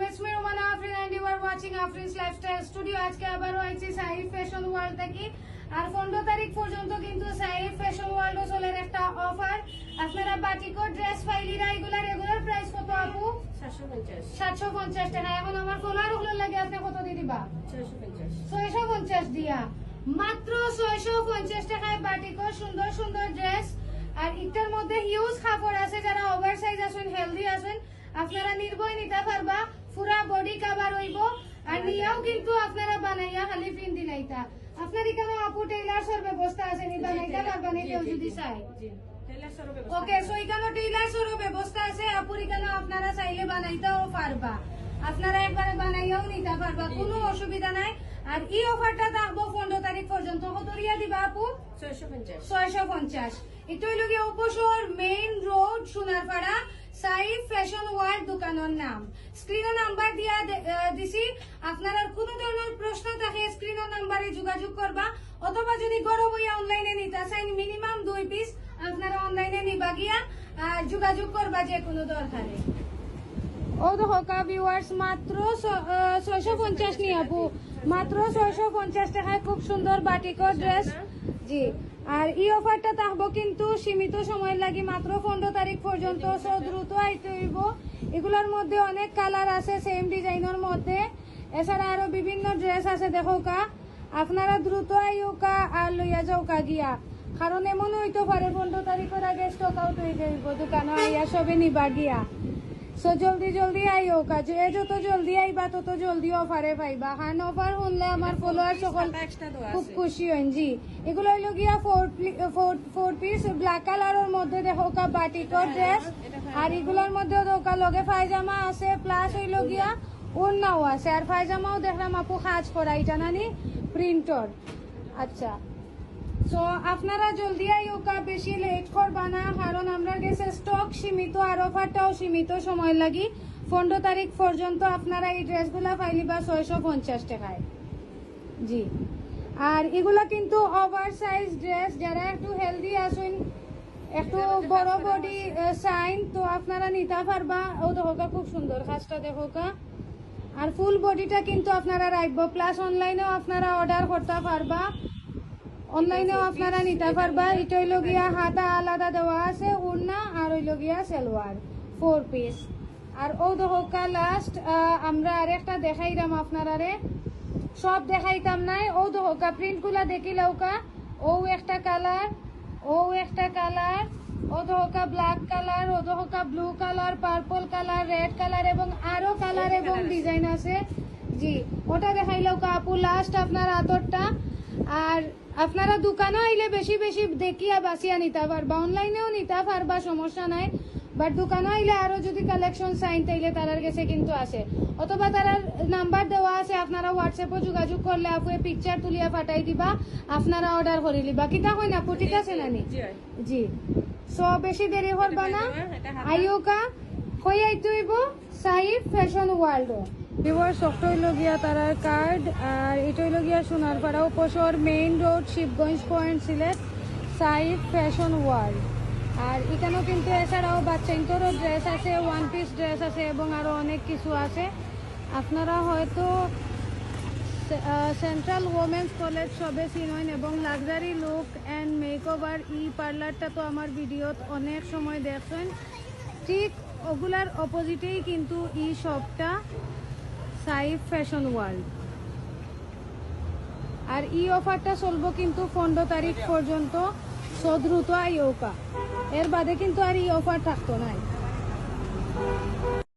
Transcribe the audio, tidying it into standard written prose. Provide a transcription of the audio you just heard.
it's me Romana Afrin and you are watching Afrin's Lifestyle Studio. আজকে আবারও আইছি Saif fashion world থেকে। আর 15 তারিখ পর্যন্ত কিন্তু সাইফ ফ্যাশন ওয়ার্ল্ড চলের একটা অফার। আপনারা বাটিকো ড্রেস ফাইলিরা এগুলা রেগুলার প্রাইস কত আপু? 750 টাকা। এখন আমার ফলোয়ার গুলো লাগে আপনি কত দিয়ে দিবা? 650 দিয়া। মাত্র 650 টাকায় বাটিকো সুন্দর সুন্দর ড্রেস। আর এটার মধ্যে হিউজ কাপড় আছে, যারা ওভার সাইজ আছেন, হেলদি আছেন, আপনারা নির্ভয় নিতে পারবা। পুরা বডি কভার হইব। আর নিয়াও কিন্তু আপনারা বানাইয়া খালি প্রিন্ট দিলাইতা। আপনার এখানে আপু টেইলার্সের ব্যবস্থা আছে, নি বানাইতা পারবা নি কেউ যদি চায়? ওকে, সো এখানে টেইলার্সেরও ব্যবস্থা আছে। আপুর এখানে আপনারা চাইলে বানাইতেও পারবা। আপনারা একবারে বানাইয়াও নিতে পারবা, কোনো অসুবিধা নাই। আর এই অফারটা থাকবো 15 তারিখ পর্যন্ত। কত রিয়া দিবা আপু? 650। এটা হইল গিয়ে Upashahar main road Sonarpara, Saif fashion world দোকানের নাম। স্ক্রিনে নাম্বার দিয়া দিছি। আপনারা কোন ধরনের প্রশ্ন থাকে স্ক্রিনের নাম্বারে যোগাযোগ করবা, অথবা যদি গরম হইয়া অনলাইনে নিতে চাই মিনিমাম 2 পিস আপনারা অনলাইনে নিবা গিয়া যোগাযোগ করবা যে কোনো দরকারে। ও দেখো ভিউয়ার্স, মাত্র 650 নি আপু, মাত্র 650 টাকায় খুব সুন্দর বাটিকো ড্রেস। জি, আর এই অফারটা থাকবো কিন্তু সীমিত সময় লাগি, মাত্র 15 তারিখ পর্যন্ত। সো দ্রুত আইতে হইব। এগুলোর মধ্যে অনেক কালার আছে সেম ডিজাইনের মধ্যে, এছাড়া আরো বিভিন্ন ড্রেস আছে। দেখো কা, আপনারা দ্রুত আইওকা আর লইয়া যাও কা গিয়া, কারণ এমন হইতে পারে 15 তারিখের আগে স্টক আউট হয়ে যাইব দোকানে আইয়া সবে নিবা গিয়া। সো জলদি জলদি আইও কা, যে যত জলদি আইবা তত জলদি অফারে পাইবা। কারণ অফার শুনলে আমার ফলোয়ার সকল খুব খুশি হন। জি, এগুলো হইল গিয়া 4 পিস ব্ল্যাক কালারের মধ্যে দেখো কা বাটিকো ড্রেস। আর এগুলোর মধ্যে দেখো লগে পায়জামা আছে, প্লাস হইল গিয়া ওড়নাও আছে। আর পায়জামাও দেখলাম আপু কাজ করা, এটা নানি প্রিন্টর। আচ্ছা, সো আপনারা জলদি আইওকা, বেশি লেট করবা না, কারণ আমরা কাছে স্টক সীমিত আর অফারটাও সীমিত সময় লাগি। 15 তারিখ পর্যন্ত আপনারা এই ড্রেসগুলা পাইলিবা 650 টাকায়। জি, আর এগুলা কিন্তু ওভার সাইজ ড্রেস। যারা একটু হেলদি আছেন, একটু বড় বডি সাইন, তো আপনারা নিতে পারবা। ও দেখো খুব সুন্দর কাজটা দেখো কা। আর ফুল বডিটা কিন্তু আপনারা রাখবো, প্লাস অনলাইনেও আপনারা অর্ডার করতে পারবা, অনলাইনেও আপনারা নিতে পারবা। এটা হইল গিয়া হাতা আলাদা দেওয়া আছে, ওড়না আর হইল গিয়া সালোয়ার 4 পিস। আর ও দেখোকা লাস্ট আমরা আরেকটা দেখাইলাম আপনারা, সব দেখাইতাম নাই। ও দেখোকা প্রিন্ট গুলা দেখিলাওকা, ও একটা কালার, ও একটা কালার, ও দেখোকা ব্ল্যাক কালার, ও দেখোকা blue colour, purple colour, red colour এবং আরো কালার এবং ডিজাইন আছে। জি, ওটা দেখাইলাওকা আপু লাস্ট আপনার আতরটা। আর আপনারা দোকানে আইলে বেশি বেশি দেখিয়া বাসিয়া নিতে পারবা, অনলাইনেও নিতে পারবা, সমস্যা নাই। বাট দোকানে আইলে আরো যদি কালেকশন চাইন তাইলে তারার কাছে কিন্তু আছে, অথবা তারার নাম্বার দেওয়া আছে, আপনারা হোয়াটসঅ্যাপে যোগাযোগ করলে আপু পিকচার তুলিয়া পাঠাই দিবা, আপনারা অর্ডার করে লিবা। কিতা হয় না আপু, ঠিক আছে নানি? জি, সো বেশি দেরি করবা না, আইওকা হই আইতে হইব সাইফ ফ্যাশন ওয়ার্ল্ড। ভিউয়ার্স, একটা হইল গিয়া তারার কার্ড। আর এটা হইল গিয়া Sonarpara Upashahar main road, Shibganj point, Sylhet, Saif fashion world. আর এখানেও কিন্তু এছাড়াও বাচ্চাইন্তরও ড্রেস আছে, 1 পিস ড্রেস আছে এবং আরো অনেক কিছু আছে। আপনারা হয়তো সেন্ট্রাল ওমেন্স কলেজ সবে চিনেন, এবং লাক্সারি লুক অ্যান্ড মেকওভার পার্লারটা তো আমার ভিডিওত অনেক সময় দেখছেন। ঠিক ওগুলার অপোজিটেই কিন্তু শপটা, সাইফ ফ্যাশন ওয়ার্ল্ড। আর এই অফারটা চলবো কিন্তু 15 তারিখ পর্যন্ত। সো দ্রুত আইওকা, এর বাদে কিন্তু আর এই অফার থাকতো নাই।